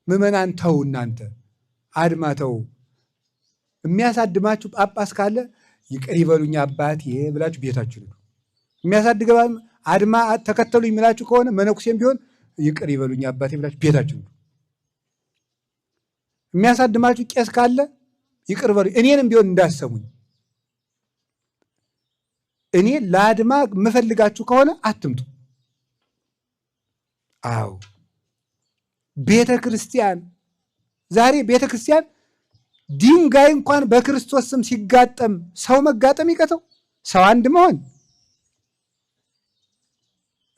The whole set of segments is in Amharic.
ምዕመናን ተው፣ እናንተ አድማ ተው። የሚያሳድማችሁ ጳጳስ ካለ ይቅር ይበሉኝ አባቴ ብላችሁ ቤታችሁ ነው። የሚያሳድገው አድማ ተከተሉኝ የሚላችሁ ከሆነ መነኩሴም ቢሆን ይቅር ይበሉኝ አባቴ ብላችሁ ቤታችሁ ነው። የሚያሳድማችሁ ቄስ ካለ ይቅር በሉኝ፣ እኔንም ቢሆን እንዳሰሙኝ። እኔ ለአድማ የምፈልጋችሁ ከሆነ አትምጡ። አዎ ቤተ ክርስቲያን ዛሬ ቤተ ክርስቲያን ድንጋይ እንኳን በክርስቶስ ስም ሲጋጠም ሰው መጋጠም ይቀተው፣ ሰው አንድ መሆን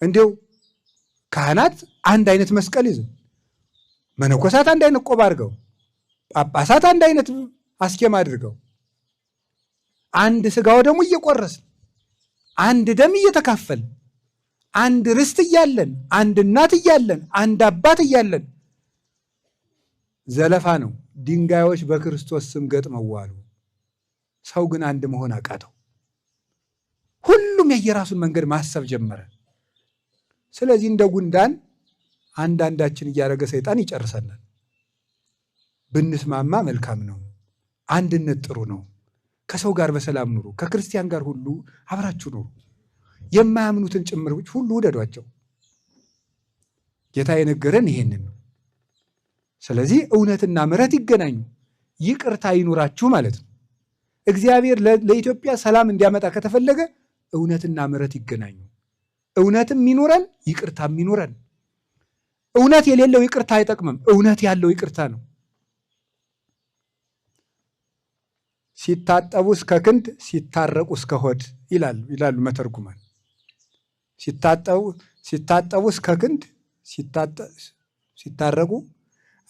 እንዲው ካህናት አንድ አይነት መስቀል ይዘው፣ መነኮሳት አንድ አይነት ቆብ አድርገው፣ ጳጳሳት አንድ አይነት አስኬማ አድርገው አንድ ስጋው ደግሞ እየቆረስን አንድ ደም እየተካፈል አንድ ርስት እያለን አንድ እናት እያለን አንድ አባት እያለን ዘለፋ ነው። ድንጋዮች በክርስቶስ ስም ገጥመው ዋሉ። ሰው ግን አንድ መሆን አቃተው። ሁሉም የየራሱን መንገድ ማሰብ ጀመረ። ስለዚህ እንደ ጉንዳን አንዳንዳችን እያደረገ ሰይጣን ይጨርሰናል። ብንስማማ መልካም ነው። አንድነት ጥሩ ነው። ከሰው ጋር በሰላም ኑሩ። ከክርስቲያን ጋር ሁሉ አብራችሁ ኑሩ። የማያምኑትን ጭምሮች ሁሉ ውደዷቸው። ጌታ የነገረን ይሄንን ነው። ስለዚህ እውነትና ምሕረት ይገናኙ፣ ይቅርታ ይኑራችሁ ማለት ነው። እግዚአብሔር ለኢትዮጵያ ሰላም እንዲያመጣ ከተፈለገ እውነትና ምሕረት ይገናኙ። እውነትም ይኑረን፣ ይቅርታም ይኑረን። እውነት የሌለው ይቅርታ አይጠቅምም። እውነት ያለው ይቅርታ ነው። ሲታጠቡ እስከ ክንድ ሲታረቁ እስከ ሆድ ይላሉ መተርጉማን። ሲታጠቡ እስከ ክንድ ሲታረቁ።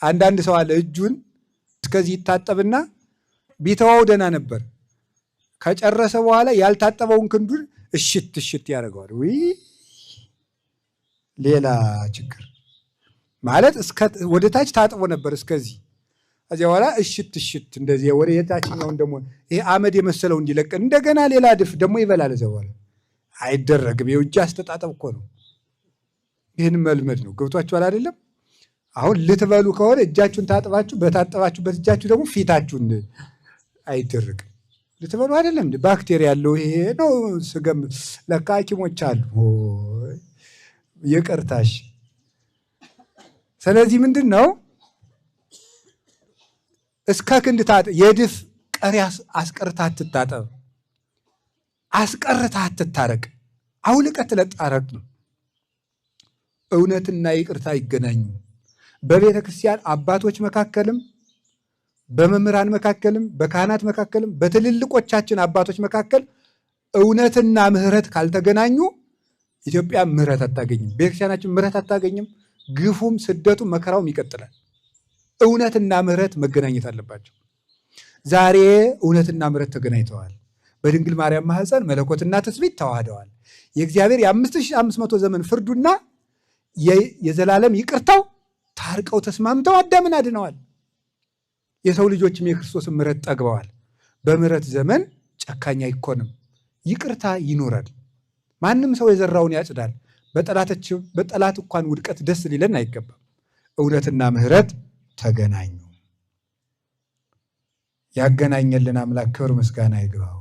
አንዳንድ ሰው አለ እጁን እስከዚህ ይታጠብና ቢተዋው ደህና ነበር፣ ከጨረሰ በኋላ ያልታጠበውን ክንዱን እሽት ያደርገዋል። ወይ ሌላ ችግር ማለት ወደ ታች ታጥቦ ነበር እስከዚህ፣ ከዚያ በኋላ እሽት እንደዚህ ወደ የታችኛውን ደግሞ ይሄ አመድ የመሰለው እንዲለቅ እንደገና ሌላ ድፍ ደግሞ ይበላል። እዚያ በኋላ አይደረግም። የእጅ አስተጣጠብ እኮ ነው። ይህን መልመድ ነው። ገብቷችኋል አይደለም? አሁን ልትበሉ ከሆነ እጃችሁን ታጥባችሁ በታጠባችሁበት እጃችሁ ደግሞ ፊታችሁን አይደረግም። ልትበሉ አይደለም ባክቴሪያ ያለው ይሄ ነው ስገም። ለካ ሐኪሞች አሉ ይቅርታሽ። ስለዚህ ምንድን ነው እስከ ክንድ የድፍ ቀሪ አስቀርታ አትታጠብ፣ አስቀርታ አትታረቅ፣ አውልቀት ለጣረቅ ነው። እውነትና ይቅርታ ይገናኙ። በቤተ ክርስቲያን አባቶች መካከልም በመምህራን መካከልም በካህናት መካከልም በትልልቆቻችን አባቶች መካከል እውነትና ምሕረት ካልተገናኙ ኢትዮጵያ ምሕረት አታገኝም። ቤተክርስቲያናችን ምሕረት አታገኝም። ግፉም ስደቱም መከራውም ይቀጥላል። እውነትና ምሕረት መገናኘት አለባቸው። ዛሬ እውነትና ምሕረት ተገናኝተዋል። በድንግል ማርያም ማህፀን መለኮትና ትስብእት ተዋህደዋል። የእግዚአብሔር የ5500 ዘመን ፍርዱና የዘላለም ይቅርታው ታርቀው ተስማምተው አዳምን አድነዋል። የሰው ልጆችም የክርስቶስን ምሕረት ጠግበዋል። በምሕረት ዘመን ጨካኝ አይኮንም፣ ይቅርታ ይኖራል። ማንም ሰው የዘራውን ያጭዳል። በጠላት እንኳን ውድቀት ደስ ሊለን አይገባም። እውነትና ምሕረት ተገናኙ። ያገናኘልን አምላክ ክብር ምስጋና ይግባው።